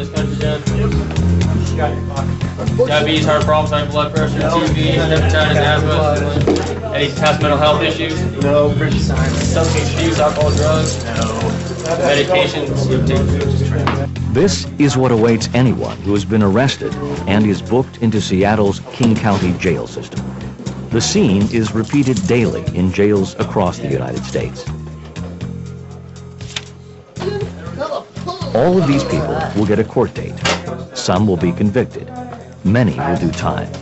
this country, John? Diabetes, heart problems, high blood pressure, TB, hepatitis, asthma. Any past mental health issues? No. Substance abuse, alcohol, drugs? No. Medications? This is what awaits anyone who has been arrested and is booked into Seattle's King County jail system. The scene is repeated daily in jails across the United States. All of these people will get a court date. Some will be convicted. Many will do time.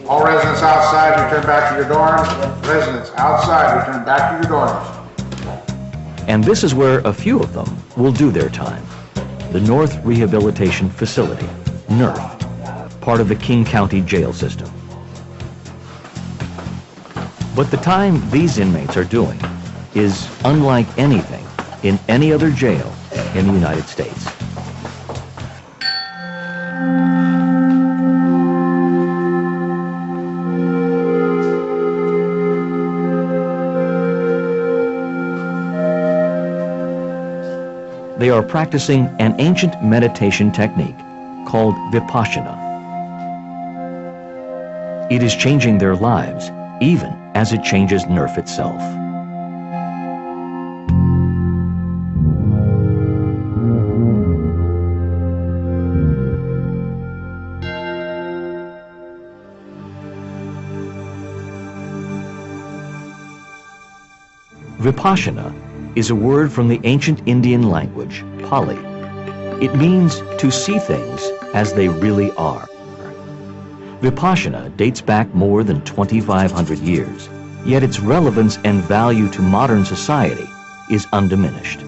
All residents outside, return back to your dorms. Residents outside, return back to your dorms. And this is where a few of them will do their time. The North Rehabilitation Facility, NRF, part of the King County jail system. But the time these inmates are doing is unlike anything in any other jail in the United States. They are practicing an ancient meditation technique called vipassana. It is changing their lives, even as it changes NRF itself. Vipassana is a word from the ancient Indian language, Pali. It means to see things as they really are. Vipassana dates back more than 2,500 years, yet its relevance and value to modern society is undiminished.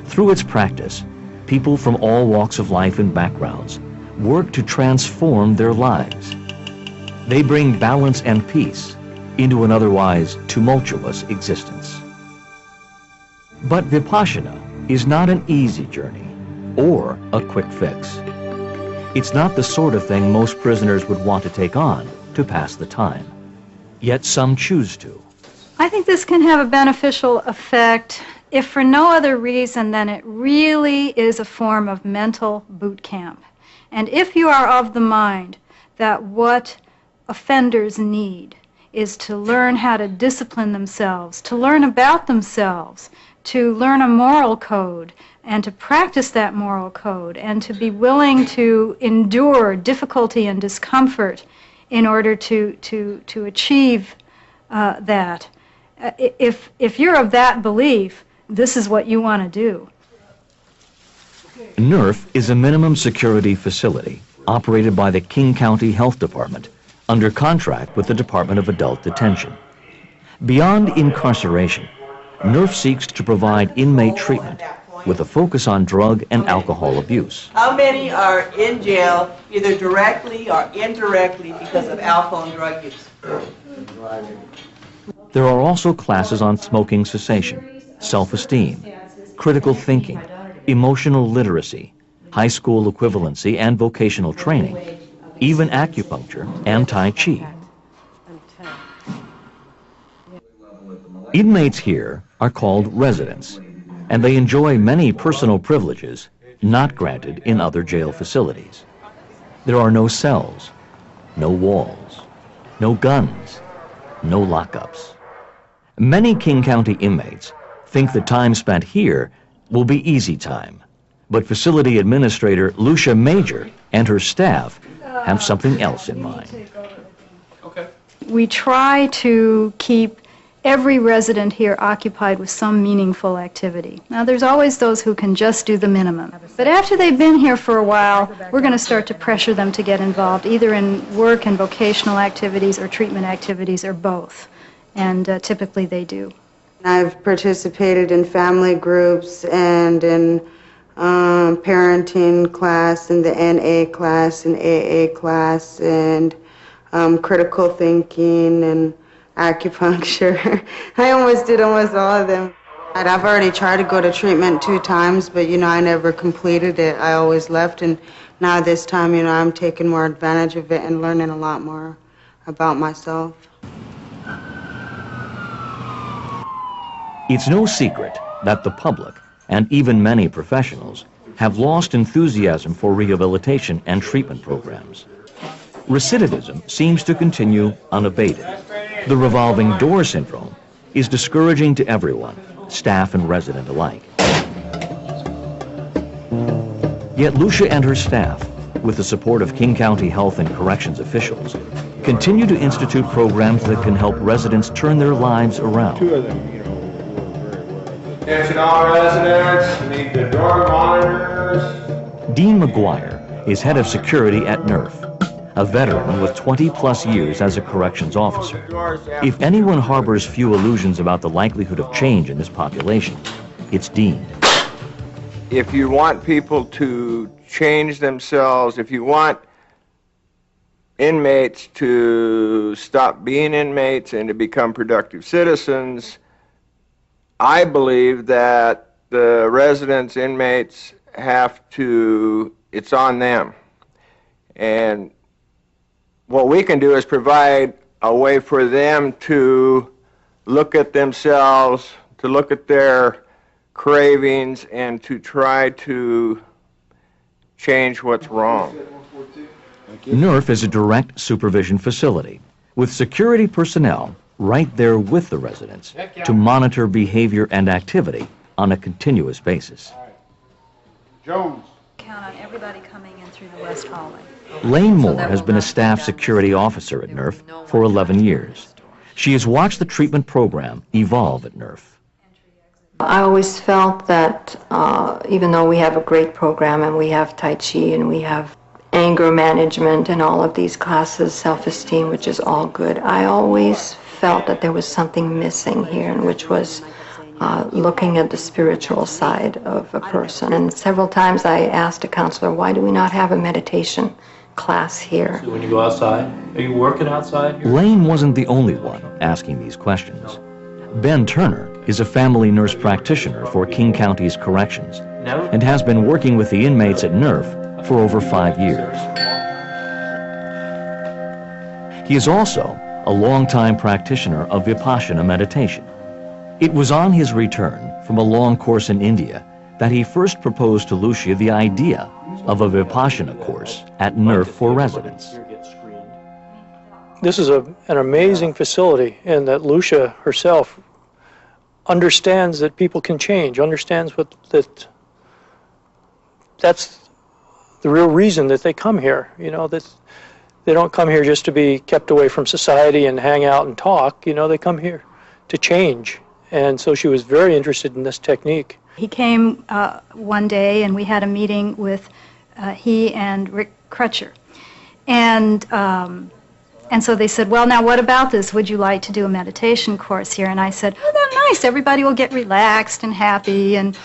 Through its practice, people from all walks of life and backgrounds work to transform their lives. They bring balance and peace into an otherwise tumultuous existence. But Vipassana is not an easy journey or a quick fix. It's not the sort of thing most prisoners would want to take on to pass the time. Yet some choose to. I think this can have a beneficial effect if for no other reason than it really is a form of mental boot camp. And if you are of the mind that what offenders need is to learn how to discipline themselves, to learn about themselves, to learn a moral code, and to practice that moral code, and to be willing to endure difficulty and discomfort in order to achieve that. If you're of that belief, this is what you want to do. NRF is a minimum security facility operated by the King County Health Department under contract with the Department of Adult Detention. Beyond incarceration, NRF seeks to provide inmate treatment with a focus on drug and alcohol abuse. How many are in jail either directly or indirectly because of alcohol and drug use? There are also classes on smoking cessation, self-esteem, critical thinking, emotional literacy, high school equivalency and vocational training, even acupuncture and Tai Chi. Inmates here are called residents, and they enjoy many personal privileges not granted in other jail facilities. There are no cells, no walls, no guns, no lockups. Many King County inmates think the time spent here will be easy time, but facility administrator Lucia Major and her staff have something else in mind. Okay. We try to keep every resident here occupied with some meaningful activity. Now, there's always those who can just do the minimum. But after they've been here for a while, we're going to start to pressure them to get involved, either in work and vocational activities or treatment activities or both. And typically they do. I've participated in family groups and in parenting class and the NA class and AA class and critical thinking and acupuncture. I almost did almost all of them. I've already tried to go to treatment 2 times, but I never completed it. I always left, and now this time, I'm taking more advantage of it and learning a lot more about myself. It's no secret that the public, and even many professionals, have lost enthusiasm for rehabilitation and treatment programs. Recidivism seems to continue unabated. The revolving door syndrome is discouraging to everyone, staff and resident alike. Yet Lucia and her staff, with the support of King County Health and Corrections officials, continue to institute programs that can help residents turn their lives around. Two of them, you know, very well. Attention all residents, need the door monitors. Dean McGuire is head of security at NERF, a veteran with 20-plus years as a corrections officer. If anyone harbors few illusions about the likelihood of change in this population, it's Dean. If you want people to change themselves, if you want inmates to stop being inmates and to become productive citizens, I believe that the residents, inmates have to, it's on them. And what we can do is provide a way for them to look at themselves, to look at their cravings, and to try to change what's wrong. NERF is a direct supervision facility with security personnel right there with the residents to monitor behavior and activity on a continuous basis. Jones. Count on everybody coming in through the west hallway. Lane Moore has been a staff security officer at NERF for 11 years. She has watched the treatment program evolve at NERF. I always felt that even though we have a great program and we have Tai Chi and we have anger management and all of these classes, self-esteem, which is all good, I always felt that there was something missing here, and which was looking at the spiritual side of a person. And several times I asked a counselor, why do we not have a meditation class here? So when you go outside, are you working outside here? Lane wasn't the only one asking these questions. Ben Turner is a family nurse practitioner for King County's Corrections and has been working with the inmates at NERF for over 5 years. He is also a longtime practitioner of vipassana meditation. It was on his return from a long course in India that he first proposed to Lucia the idea of a vipassana course at NERF for residents. This is an amazing facility, and that Lucia herself understands that people can change, understands that's the real reason that they come here. You know, that they don't come here just to be kept away from society and hang out and talk. You know, they come here to change. And so she was very interested in this technique. He came one day and we had a meeting with he and Rick Crutcher. And so they said, well, now what about this? Would you like to do a meditation course here? And I said, oh, that's nice. Everybody will get relaxed and happy, and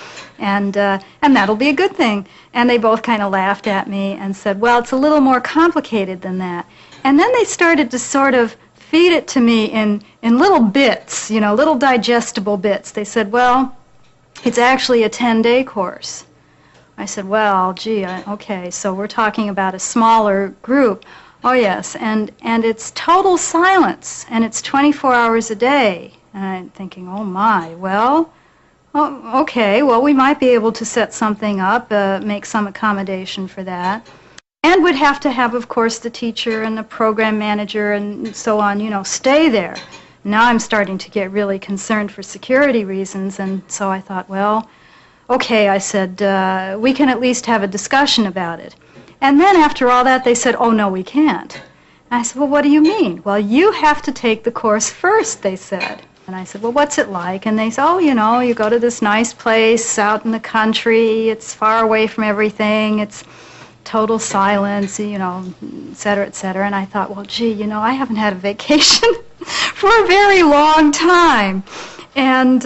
that'll be a good thing. And they both kind of laughed at me and said, well, it's a little more complicated than that. And then they started to sort of feed it to me in little bits, you know, little digestible bits. They said, well, it's actually a 10-day course. I said, well, gee, okay, so we're talking about a smaller group. Oh, yes, and it's total silence, and it's 24 hours a day. And I'm thinking, oh, my, well, oh, okay, well, we might be able to set something up, make some accommodation for that. And would have to have, of course, the teacher and the program manager and so on, you know, stay there. Now I'm starting to get really concerned for security reasons, and so I thought, well, okay, I said, we can at least have a discussion about it. And then after all that, they said, oh, no, we can't. And I said, well, what do you mean? Well, you have to take the course first, they said. And I said, well, what's it like? And they said, oh, you know, you go to this nice place out in the country. It's far away from everything. It's total silence, you know, et cetera, et cetera. And I thought, well, gee, you know, I haven't had a vacation for a very long time. And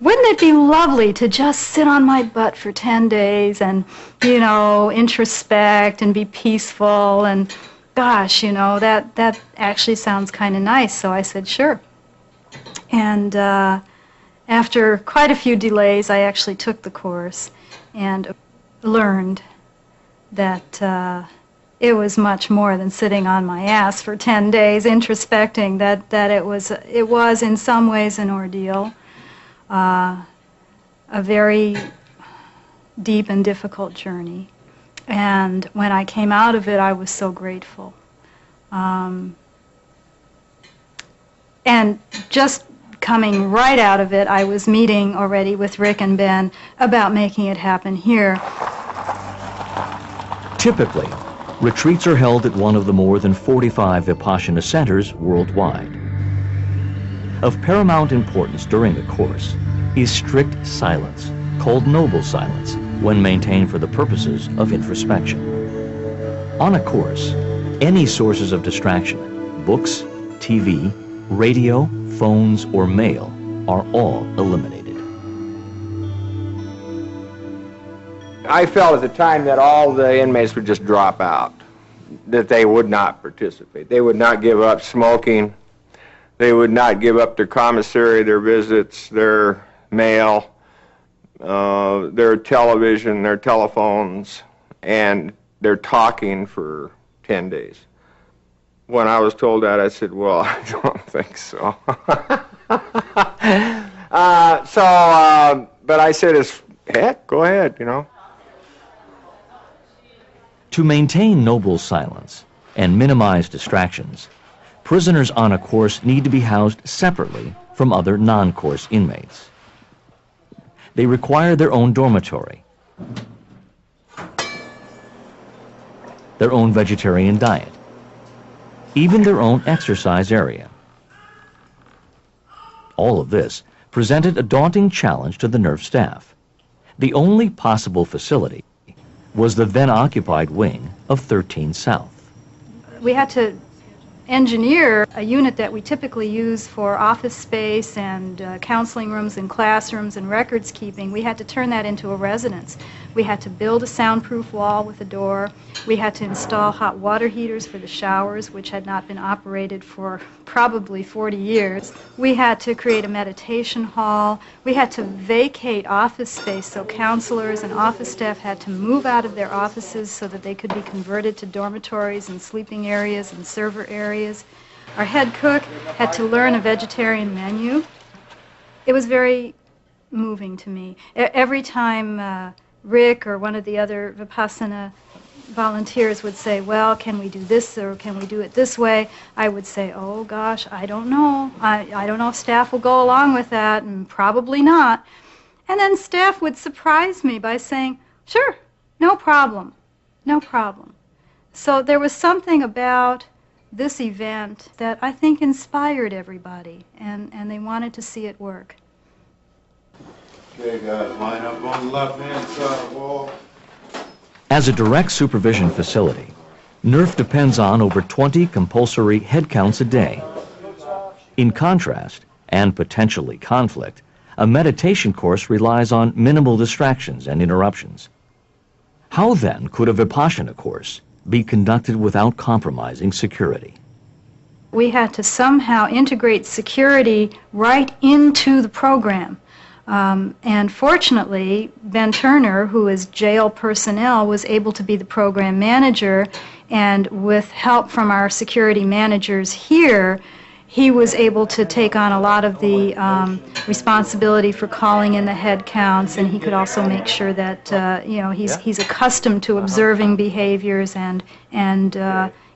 wouldn't it be lovely to just sit on my butt for 10 days and, you know, introspect and be peaceful? And gosh, you know, that actually sounds kind of nice. So I said, sure. And after quite a few delays, I actually took the course and learned that it was much more than sitting on my ass for 10 days introspecting, that it was in some ways an ordeal, a very deep and difficult journey. And when I came out of it, I was so grateful. And just coming right out of it, I was meeting already with Rick and Ben about making it happen here. Typically, retreats are held at one of the more than 45 Vipassana centers worldwide. Of paramount importance during the course is strict silence, called noble silence, when maintained for the purposes of introspection. On a course, any sources of distraction, books, TV, radio, phones, or mail, are all eliminated. I felt at the time that all the inmates would just drop out, that they would not participate. They would not give up smoking. They would not give up their commissary, their visits, their mail, their television, their telephones, and their talking for 10 days. When I was told that, I said, well, I don't think so. But I said, heck, go ahead, you know. To maintain noble silence and minimize distractions, prisoners on a course need to be housed separately from other non-course inmates. They require their own dormitory, their own vegetarian diet, even their own exercise area. All of this presented a daunting challenge to the NERF staff. The only possible facility was the then-occupied wing of 13 South. We had to engineer a unit that we typically use for office space and counseling rooms and classrooms and records keeping. We had to turn that into a residence. We had to build a soundproof wall with a door. We had to install hot water heaters for the showers, which had not been operated for probably 40 years. We had to create a meditation hall. We had to vacate office space, so counselors and office staff had to move out of their offices so that they could be converted to dormitories and sleeping areas and server areas. Our head cook had to learn a vegetarian menu. It was very moving to me. Every time Rick or one of the other Vipassana volunteers would say, well, can we do this or can we do it this way? I would say, oh gosh, I don't know. I don't know if staff will go along with that, and probably not. And then staff would surprise me by saying, sure, no problem, no problem. So there was something about this event that I think inspired everybody, and they wanted to see it work. Okay, guys, line up on the left-hand side of the wall. As a direct supervision facility, NERF depends on over 20 compulsory head counts a day. In contrast, and potentially conflict, a meditation course relies on minimal distractions and interruptions. How then could a Vipassana course be conducted without compromising security? We had to somehow integrate security right into the program. And fortunately, Ben Turner, who is jail personnel, was able to be the program manager, and with help from our security managers here, he was able to take on a lot of the responsibility for calling in the head counts, and he could also make sure that he's accustomed to observing behaviors and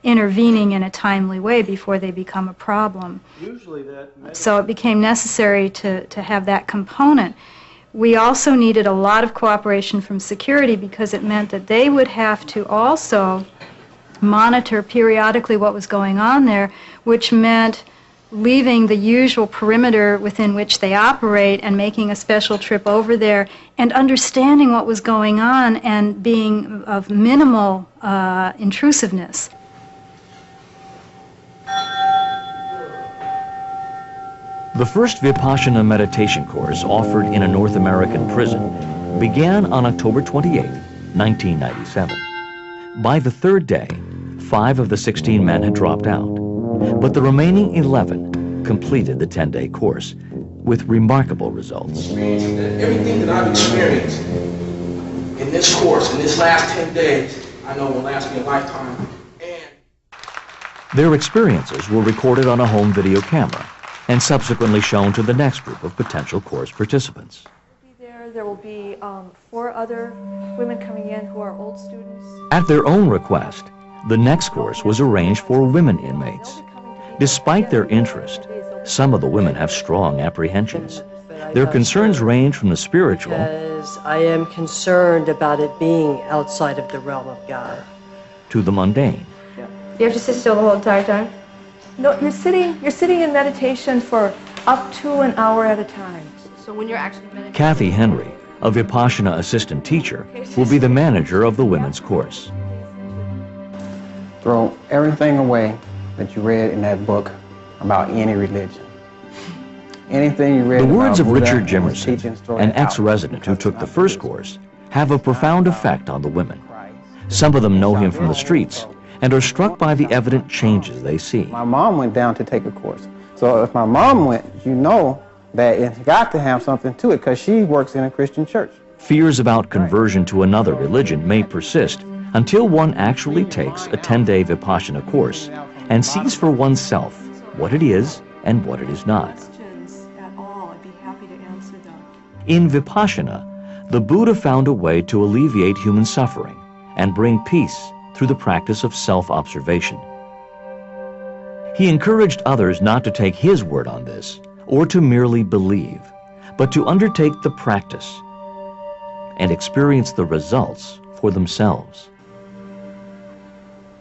intervening in a timely way before they become a problem. So it became necessary to have that component. We also needed a lot of cooperation from security because it meant that they would have to also monitor periodically what was going on there, which meant leaving the usual perimeter within which they operate and making a special trip over there and understanding what was going on and being of minimal intrusiveness. The first Vipassana meditation course offered in a North American prison began on October 28, 1997. By the third day, 5 of the 16 men had dropped out, but the remaining 11 completed the 10-day course with remarkable results. Everything that I've experienced in this course, in this last 10 days, I know will last me a lifetime. Their experiences were recorded on a home video camera and subsequently shown to the next group of potential course participants. there will be 4 other women coming in who are old students. At their own request, the next course was arranged for women inmates. Despite their interest, some of the women have strong apprehensions. Their concerns range from the spiritual, because I am concerned about it being outside of the realm of God, to the mundane. You have to sit still the whole entire time? No, you're sitting in meditation for up to an hour at a time. So when you're actually meditating... Kathy Henry, a Vipassana assistant teacher, will be the manager of the women's course. Throw everything away that you read in that book about any religion. Anything you read. The words of Buddha Richard and his Jimerson, teachings, throw an it out. ex-resident who took the first course, have a profound effect on the women. Some of them know him from the streets and are struck by the evident changes they see. My mom went down to take a course. So if my mom went, you know that it's got to have something to it because she works in a Christian church. Fears about conversion to another religion may persist until one actually takes a 10-day Vipassana course and sees for oneself what it is and what it is not. In Vipassana, the Buddha found a way to alleviate human suffering and bring peace through the practice of self-observation. He encouraged others not to take his word on this or to merely believe, but to undertake the practice and experience the results for themselves.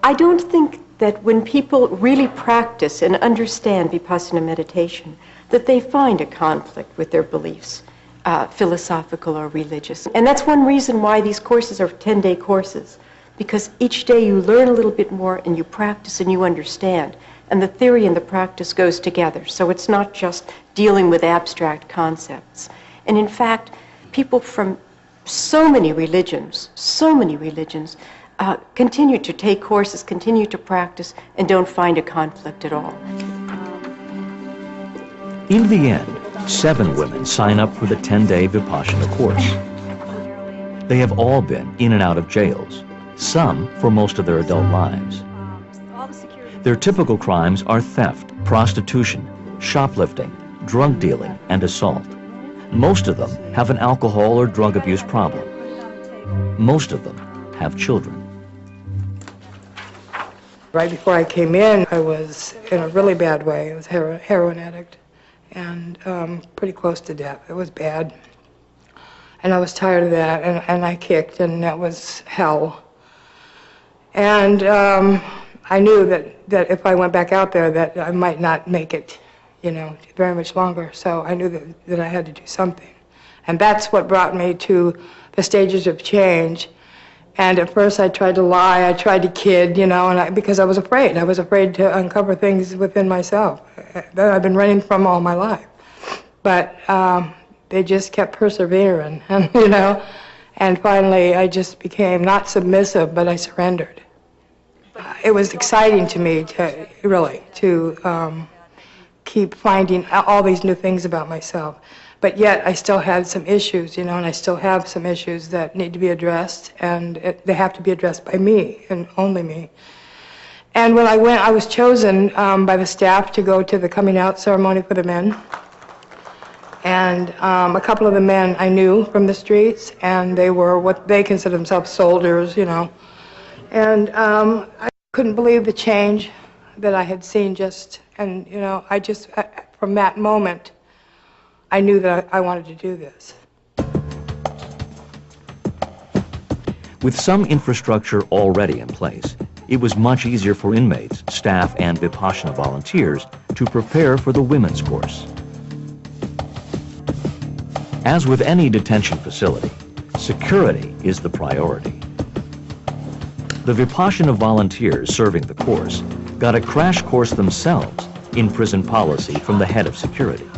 I don't think that when people really practice and understand Vipassana meditation, that they find a conflict with their beliefs, philosophical or religious. And that's one reason why these courses are 10-day courses, because each day you learn a little bit more and you practice and you understand. And the theory and the practice goes together. So it's not just dealing with abstract concepts. And in fact, people from so many religions, continue to take courses, continue to practice, and don't find a conflict at all. In the end, 7 women sign up for the 10-day Vipassana course. They have all been in and out of jails, some for most of their adult lives. Their typical crimes are theft, prostitution, shoplifting, drug dealing, and assault. Most of them have an alcohol or drug abuse problem. Most of them have children. Right before I came in, I was in a really bad way. I was a heroin addict and pretty close to death. It was bad. And I was tired of that, and I kicked, and that was hell. And I knew that if I went back out there that I might not make it, you know, very much longer. So I knew that I had to do something. And that's what brought me to the stages of change. And at first I tried to lie, I tried to kid, you know, because I was afraid. I was afraid to uncover things within myself that I've been running from all my life. But they just kept persevering, and, you know, and finally I just became not submissive, but I surrendered. It was exciting to me to keep finding all these new things about myself. But yet I still had some issues, you know, and I still have some issues that need to be addressed, and they have to be addressed by me and only me. And when I went, I was chosen by the staff to go to the coming out ceremony for the men. And a couple of the men I knew from the streets, and they were what they consider themselves soldiers, you know. And I couldn't believe the change that I had seen and, you know, from that moment, I knew that I wanted to do this. With some infrastructure already in place, it was much easier for inmates, staff, and Vipassana volunteers to prepare for the women's course. As with any detention facility, security is the priority. The Vipassana volunteers serving the course got a crash course themselves in prison policy from the head of security.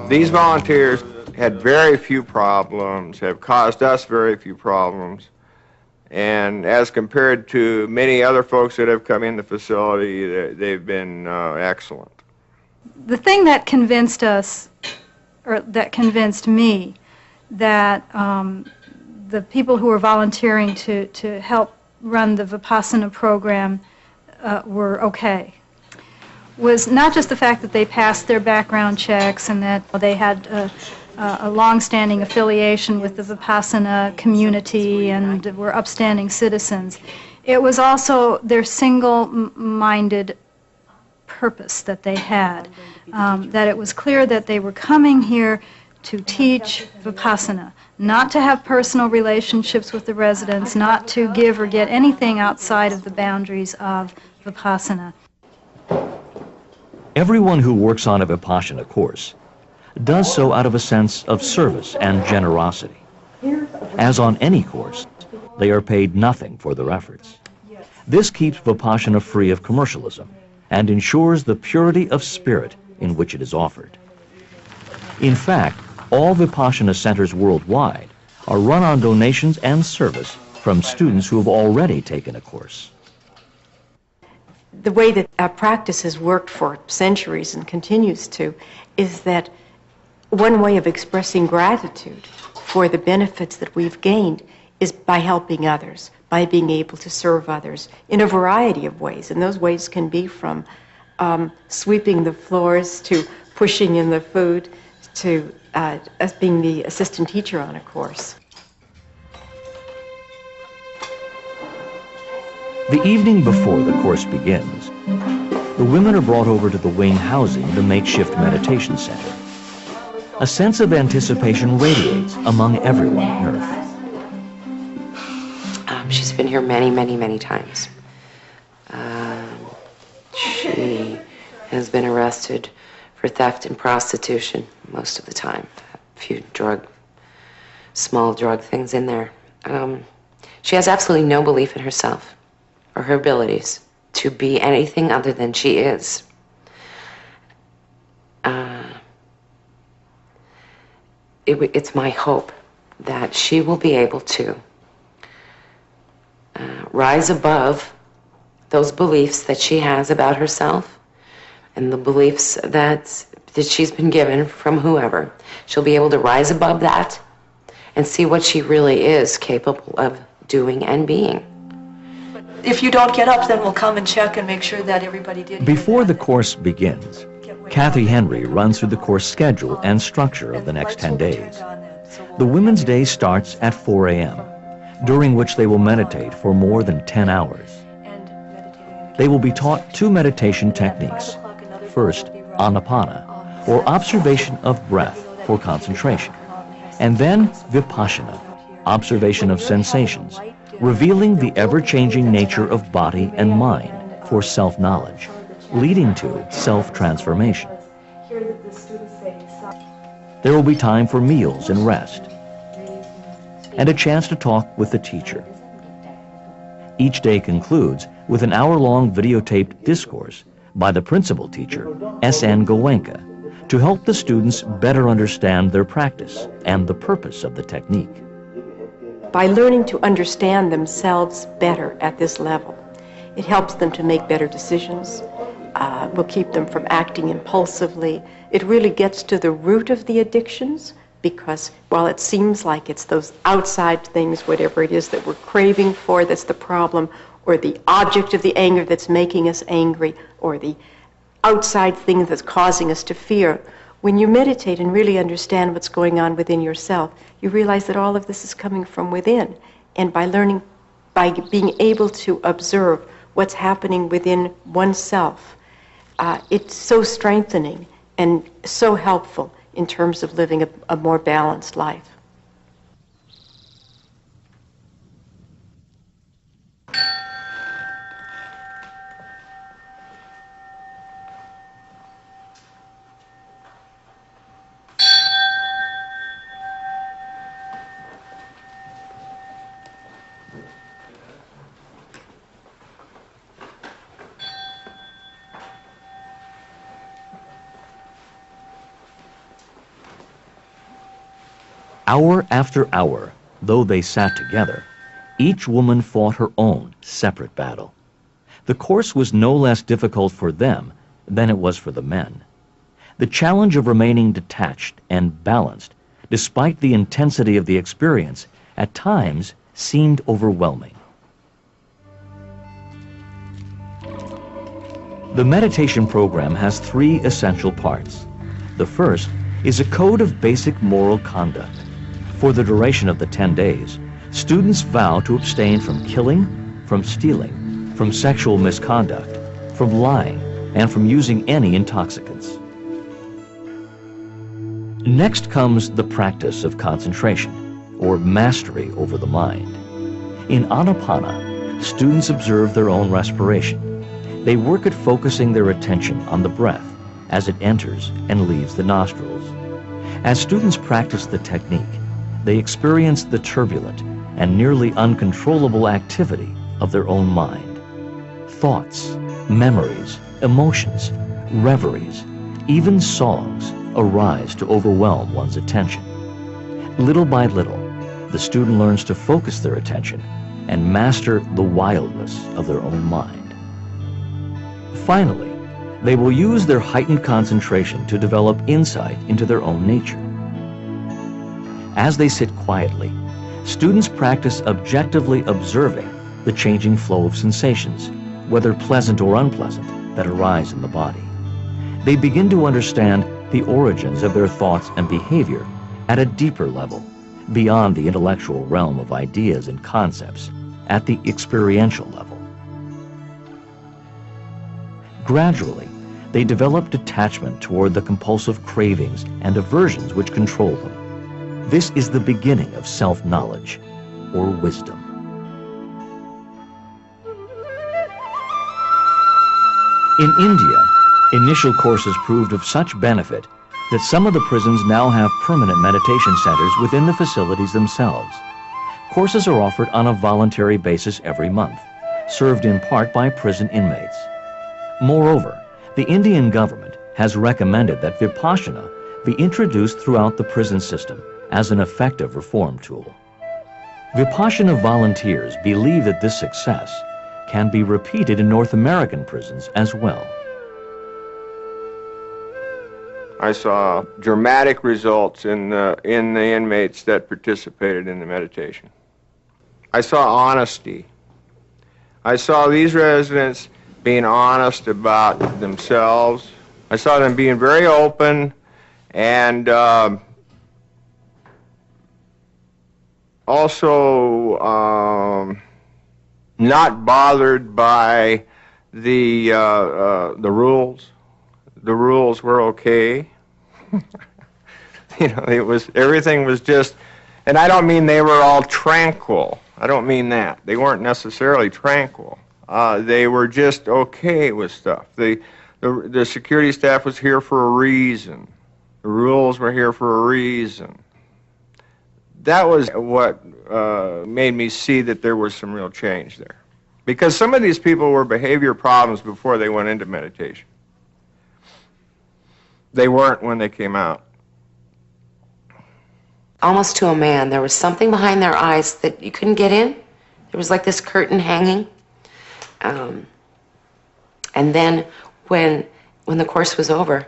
These volunteers had very few problems, have caused us very few problems, and as compared to many other folks that have come in the facility, they've been excellent. The thing that convinced us, or that convinced me, that the people who were volunteering to help run the Vipassana program were okay, was not just the fact that they passed their background checks and that they had a long-standing affiliation with the Vipassana community and were upstanding citizens. It was also their single-minded purpose that they had, that it was clear that they were coming here to teach Vipassana, not to have personal relationships with the residents, not to give or get anything outside of the boundaries of Vipassana. Everyone who works on a Vipassana course does so out of a sense of service and generosity. As on any course, they are paid nothing for their efforts. This keeps Vipassana free of commercialism and ensures the purity of spirit in which it is offered. In fact, all Vipassana centers worldwide are run on donations and service from students who have already taken a course. The way that our practice has worked for centuries and continues to is that one way of expressing gratitude for the benefits that we've gained is by helping others, by being able to serve others in a variety of ways. And those ways can be from sweeping the floors to pushing in the food to as being the assistant teacher on a course. The evening before the course begins, the women are brought over to the wing housing the makeshift meditation center. A sense of anticipation radiates among everyone here. She's been here many, many, many times. She has been arrested for theft and prostitution most of the time. A few small drug things in there. She has absolutely no belief in herself or her abilities to be anything other than she is. It's my hope that she will be able to rise above those beliefs that she has about herself and the beliefs that she's been given from whoever. She'll be able to rise above that and see what she really is capable of doing and being. If you don't get up, then we'll come and check and make sure that everybody did. Before the course begins, Kathy Henry runs through the course schedule and structure of the next 10 days. The Women's Day starts at 4 a.m., during which they will meditate for more than 10 hours. They will be taught 2 meditation techniques. First, Anapana, or observation of breath for concentration, and then Vipassana, observation of sensations, revealing the ever-changing nature of body and mind for self-knowledge, leading to self-transformation. There will be time for meals and rest, and a chance to talk with the teacher. Each day concludes with an hour-long videotaped discourse by the principal teacher, S.N. Goenka, to help the students better understand their practice and the purpose of the technique. By learning to understand themselves better at this level, it helps them to make better decisions, will keep them from acting impulsively. It really gets to the root of the addictions, because while it seems like it's those outside things, whatever it is that we're craving for that's the problem, or the object of the anger that's making us angry, or the outside thing that's causing us to fear, when you meditate and really understand what's going on within yourself, you realize that all of this is coming from within. And by learning, by being able to observe what's happening within oneself, it's so strengthening and so helpful in terms of living a more balanced life. Hour after hour, though they sat together, each woman fought her own separate battle. The course was no less difficult for them than it was for the men. The challenge of remaining detached and balanced, despite the intensity of the experience, at times seemed overwhelming. The meditation program has 3 essential parts. The first is a code of basic moral conduct. For the duration of the 10 days, students vow to abstain from killing, from stealing, from sexual misconduct, from lying, and from using any intoxicants. Next comes the practice of concentration, or mastery over the mind. In Anapana, students observe their own respiration. They work at focusing their attention on the breath as it enters and leaves the nostrils. As students practice the technique, they experience the turbulent and nearly uncontrollable activity of their own mind. Thoughts, memories, emotions, reveries, even songs arise to overwhelm one's attention. Little by little, the student learns to focus their attention and master the wildness of their own mind. Finally, they will use their heightened concentration to develop insight into their own nature. As they sit quietly, students practice objectively observing the changing flow of sensations, whether pleasant or unpleasant, that arise in the body. They begin to understand the origins of their thoughts and behavior at a deeper level, beyond the intellectual realm of ideas and concepts, at the experiential level. Gradually, they develop detachment toward the compulsive cravings and aversions which control them. This is the beginning of self-knowledge, or wisdom. In India, initial courses proved of such benefit that some of the prisons now have permanent meditation centers within the facilities themselves. Courses are offered on a voluntary basis every month, served in part by prison inmates. Moreover, the Indian government has recommended that vipassana be introduced throughout the prison system as an effective reform tool. Vipassana volunteers believe that this success can be repeated in North American prisons as well. I saw dramatic results in the inmates that participated in the meditation. I saw honesty. I saw these residents being honest about themselves. I saw them being very open and also not bothered by the rules. The rules were okay. You know, everything was just, and I don't mean they were all tranquil. I don't mean that. They weren't necessarily tranquil. They were just okay with stuff. The security staff was here for a reason. The rules were here for a reason. That was what made me see that there was some real change there. Because some of these people were behavior problems before they went into meditation. They weren't when they came out. Almost to a man, there was something behind their eyes that you couldn't get in. There was like this curtain hanging. And then when the course was over,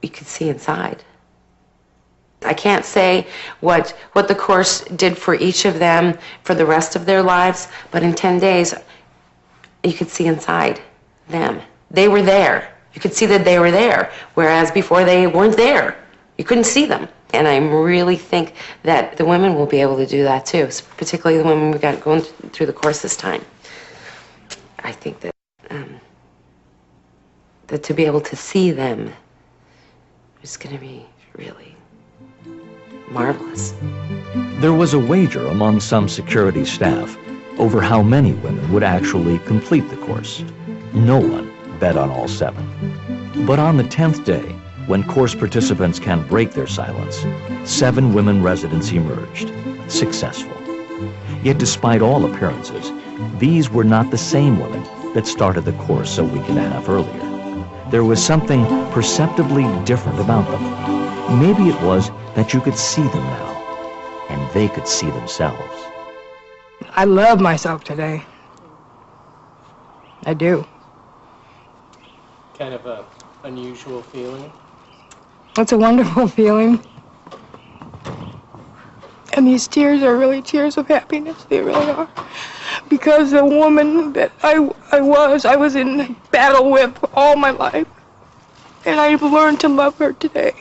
you could see inside. I can't say what the course did for each of them for the rest of their lives, but in 10 days, you could see inside them. They were there. You could see that they were there, whereas before they weren't there. You couldn't see them. And I really think that the women will be able to do that too, particularly the women we got going through the course this time. I think that that to be able to see them is going to be really marvelous. There was a wager among some security staff over how many women would actually complete the course. No one bet on all 7. But on the 10th day, when course participants can break their silence, 7 women residents emerged, successful. Yet despite all appearances, these were not the same women that started the course a week and a half earlier. There was something perceptibly different about them. Maybe it was that you could see them now, and they could see themselves. I love myself today. I do. Kind of a unusual feeling. It's a wonderful feeling. And these tears are really tears of happiness. They really are. Because the woman that I was in battle with all my life. And I've learned to love her today.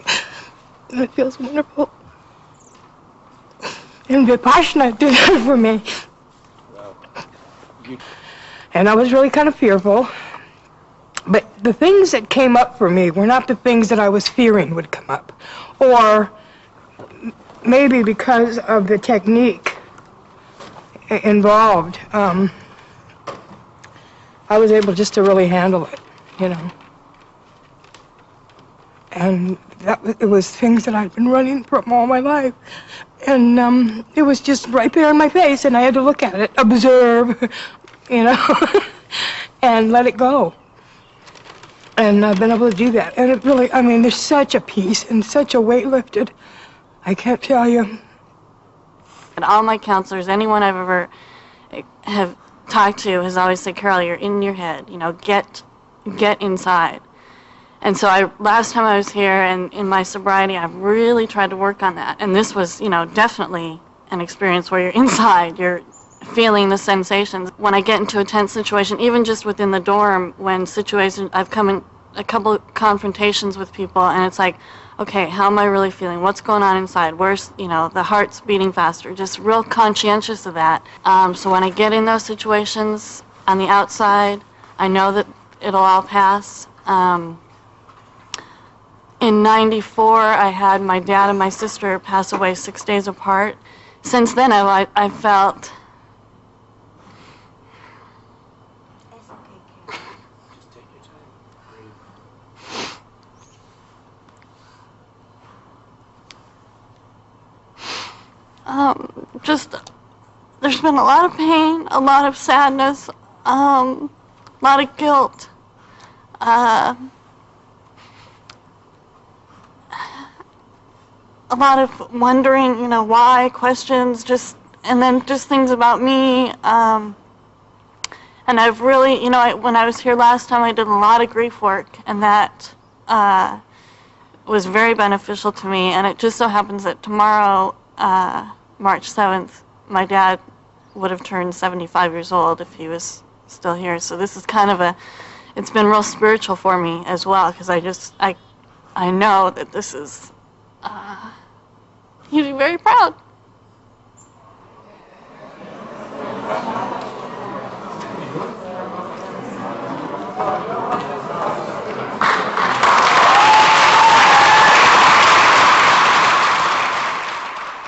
And it feels wonderful. And Vipassana did that for me. And I was really kind of fearful. But the things that came up for me were not the things that I was fearing would come up. Or maybe because of the technique involved, I was able just to really handle it, you know. And it was things that I'd been running from all my life. And it was just right there in my face, and I had to look at it, observe, you know, and let it go. And I've been able to do that. And it really, I mean, there's such a peace and such a weight lifted. I can't tell you. And all my counselors, anyone I've ever have talked to, has always said, Carol, you're in your head, you know, get inside. And so last time I was here and in my sobriety, I've really tried to work on that. And this was, you know, definitely an experience where you're inside, you're feeling the sensations. When I get into a tense situation, even just within the dorm, when situations, I've come in a couple of confrontations with people, and it's like, okay, how am I really feeling? What's going on inside? Where's, you know, the heart's beating faster? Just real conscientious of that. So when I get in those situations on the outside, I know that it'll all pass. In '94, I had my dad and my sister pass away 6 days apart. Since then, I felt there's been a lot of pain, a lot of sadness, a lot of guilt. A lot of wondering, you know, why, questions, and then just things about me. And I've really, you know, when I was here last time, I did a lot of grief work, and that was very beneficial to me. And it just so happens that tomorrow, March 7th, my dad would have turned 75 years old if he was still here. So this is kind of it's been real spiritual for me as well, because I know that this is, you'd be very proud.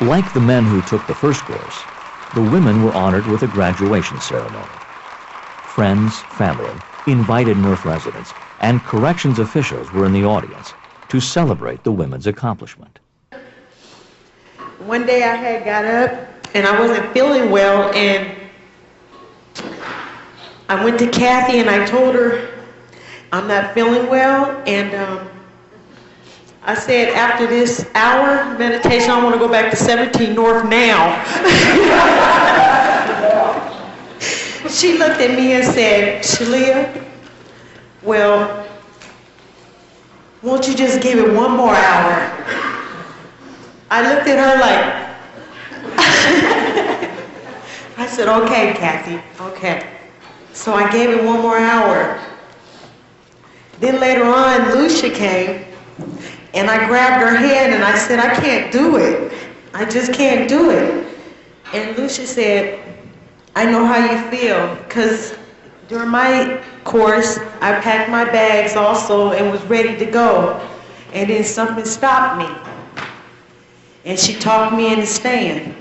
Like the men who took the first course, the women were honored with a graduation ceremony. Friends, family, invited NERF residents, and corrections officials were in the audience to celebrate the women's accomplishment. One day I had got up and I wasn't feeling well, and I went to Kathy and I told her I'm not feeling well, and I said, after this hour meditation, I want to go back to 17 North now. She looked at me and said, Shalia, well, won't you just give it one more hour? I looked at her like, I said, okay, Kathy, okay. So I gave it one more hour. Then later on, Lucia came, and I grabbed her hand and I said, I can't do it. I just can't do it. And Lucia said, I know how you feel, because during my course, I packed my bags also and was ready to go. And then something stopped me. And she talked me into staying.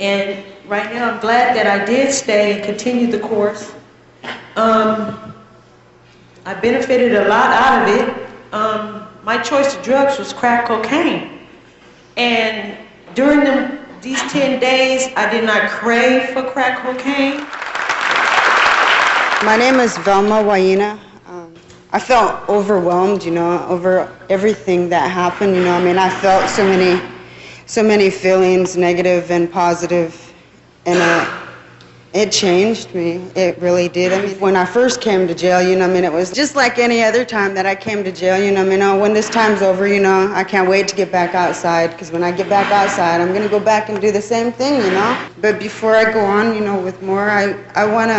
And right now, I'm glad that I did stay and continue the course. I benefited a lot out of it. My choice of drugs was crack cocaine. And during these 10 days, I did not crave for crack cocaine. My name is Velma Waina. I felt overwhelmed, you know, over everything that happened, you know. I mean, I felt so many feelings, negative and positive, and it changed me. It really did. I mean, when I first came to jail, you know, I mean, it was just like any other time that I came to jail, you know, I mean, when this time's over, you know, I can't wait to get back outside, because when I get back outside, I'm going to go back and do the same thing, you know. But before I go on, you know, with more, I want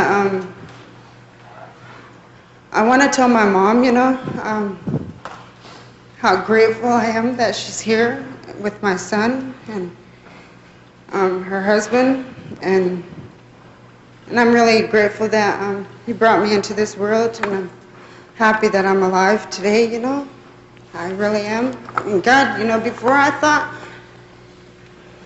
to tell my mom, you know, how grateful I am that she's here with my son and her husband, and I'm really grateful that he brought me into this world, and I'm happy that I'm alive today, you know. I really am. And God, you know, before I thought,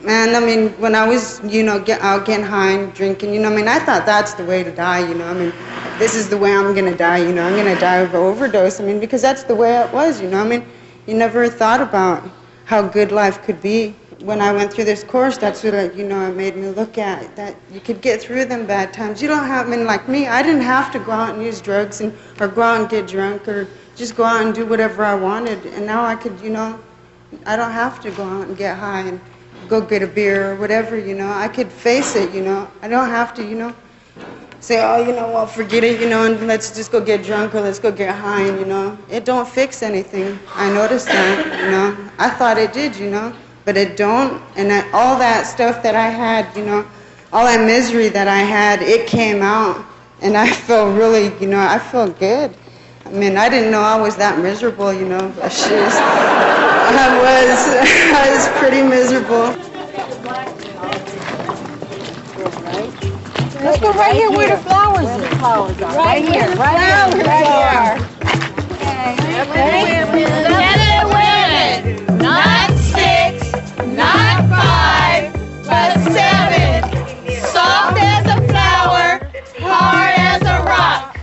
man, I mean, when I was, you know, out getting high and drinking, you know, I mean, I thought that's the way to die, you know. I mean, this is the way I'm going to die, you know. I'm going to die of an overdose, I mean, because that's the way it was, you know. I mean, you never thought about how good life could be. When I went through this course, that's what, you know, it made me look at, that you could get through them bad times. You don't have, I mean, like me, I didn't have to go out and use drugs or go out and get drunk or just go out and do whatever I wanted. And now I could, you know, I don't have to go out and get high and go get a beer or whatever, you know. I could face it, you know. I don't have to, you know, say, oh, you know, well, forget it, you know, and let's just go get drunk or let's go get high, and, you know. It don't fix anything. I noticed that, you know. I thought it did, you know, but it don't. And all that stuff that I had, you know, all that misery that I had, it came out. And I felt really, you know, I felt good. I mean, I didn't know I was that miserable, you know, but I was pretty miserable. Let's go right here where the flowers are. Right here, right here. Together women, not 6, not 5, but 7. Soft as a flower, hard as a rock.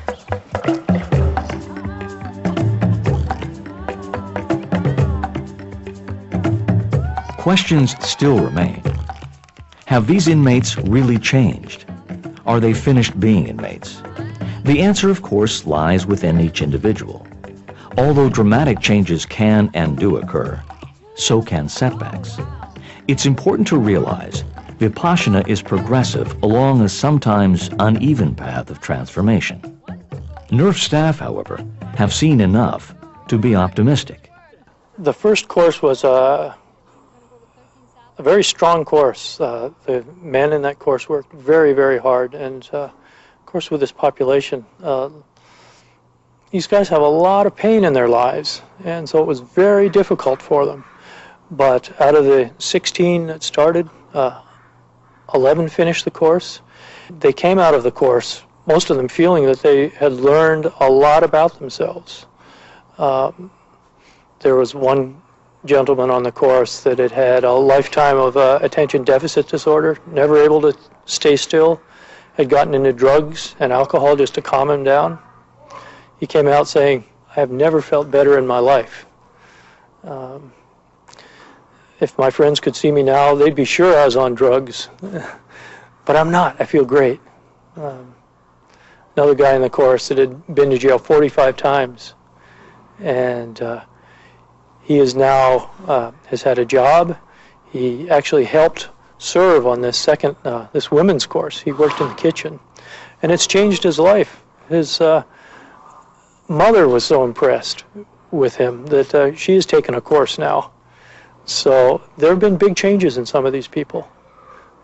Questions still remain. Have these inmates really changed? Are they finished being inmates? The answer, of course, lies within each individual. Although dramatic changes can and do occur, so can setbacks. It's important to realize Vipassana is progressive along a sometimes uneven path of transformation. NERF staff, however, have seen enough to be optimistic. The first course was a very strong course. The men in that course worked very, very hard, and of course with this population, these guys have a lot of pain in their lives, and so it was very difficult for them. But out of the 16 that started, 11 finished the course. They came out of the course, most of them feeling that they had learned a lot about themselves. There was one gentleman on the course that had had a lifetime of attention deficit disorder, never able to stay still, had gotten into drugs and alcohol just to calm him down. He came out saying, I have never felt better in my life. If my friends could see me now, they'd be sure I was on drugs. But I'm not. I feel great. Another guy in the course that had been to jail 45 times. And he is now, has had a job. He actually helped serve on this this women's course. He worked in the kitchen. And it's changed his life. His mother was so impressed with him that she has taken a course now. So there have been big changes in some of these people.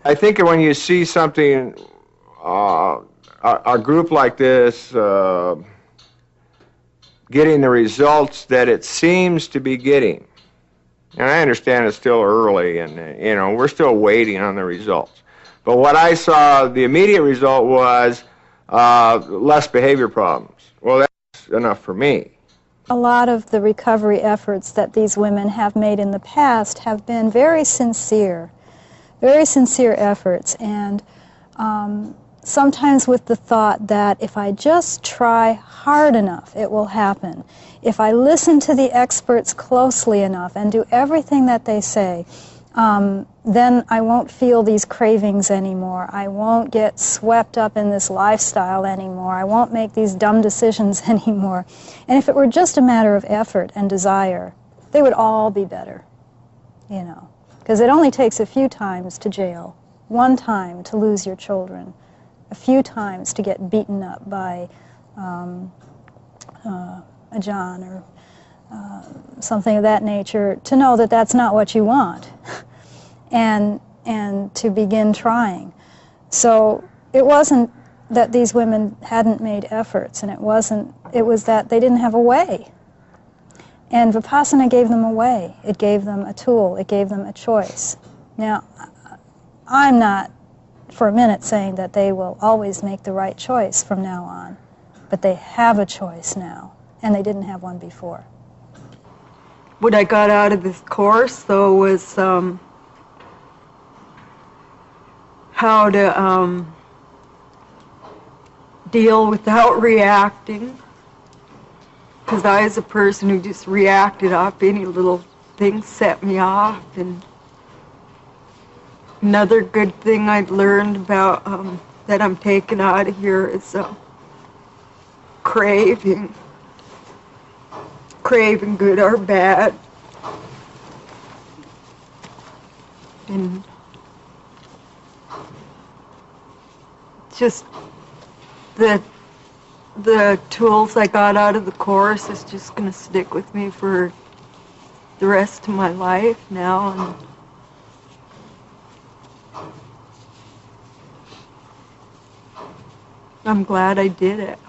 I think when you see something, a group like this, getting the results that it seems to be getting, and I understand it's still early and, you know, we're still waiting on the results. But what I saw, the immediate result was less behavior problems. Well, that's enough for me. A lot of the recovery efforts that these women have made in the past have been very sincere efforts, and sometimes with the thought that if I just try hard enough, it will happen. If I listen to the experts closely enough and do everything that they say, then I won't feel these cravings anymore. I won't get swept up in this lifestyle anymore. I won't make these dumb decisions anymore. And if it were just a matter of effort and desire, they would all be better, you know. Because it only takes a few times to jail, one time to lose your children, a few times to get beaten up by a John or something of that nature, to know that that's not what you want, and to begin trying. So it wasn't that these women hadn't made efforts, and it was that they didn't have a way. And Vipassana gave them a way. It gave them a tool. It gave them a choice. Now, I'm not for a minute saying that they will always make the right choice from now on, but they have a choice now, and they didn't have one before. What I got out of this course, though, was how to deal without reacting. Because I was a person who just reacted off any little thing set me off. And another good thing I've learned about that I'm taking out of here is craving. Craving good or bad. And just the tools I got out of the course is just going to stick with me for the rest of my life now. And I'm glad I did it.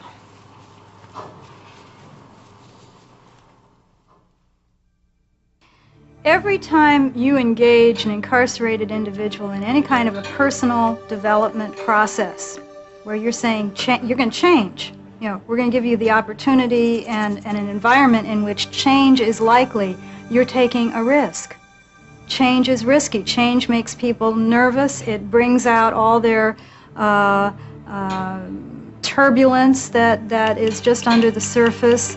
Every time you engage an incarcerated individual in any kind of a personal development process where you're saying you're going to change, you know, we're going to give you the opportunity and an environment in which change is likely, you're taking a risk. Change is risky. Change makes people nervous. It brings out all their turbulence that is just under the surface.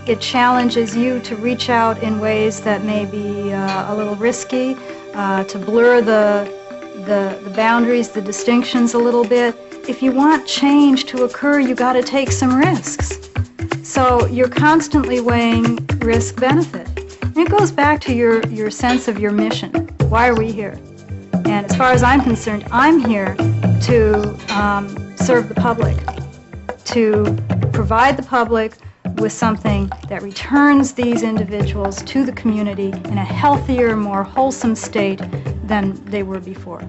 It challenges you to reach out in ways that may be a little risky, to blur the boundaries, the distinctions a little bit. If you want change to occur, you got to take some risks. So you're constantly weighing risk-benefit. And it goes back to your sense of your mission. Why are we here? And as far as I'm concerned, I'm here to serve the public, to provide the public with something that returns these individuals to the community in a healthier, more wholesome state than they were before.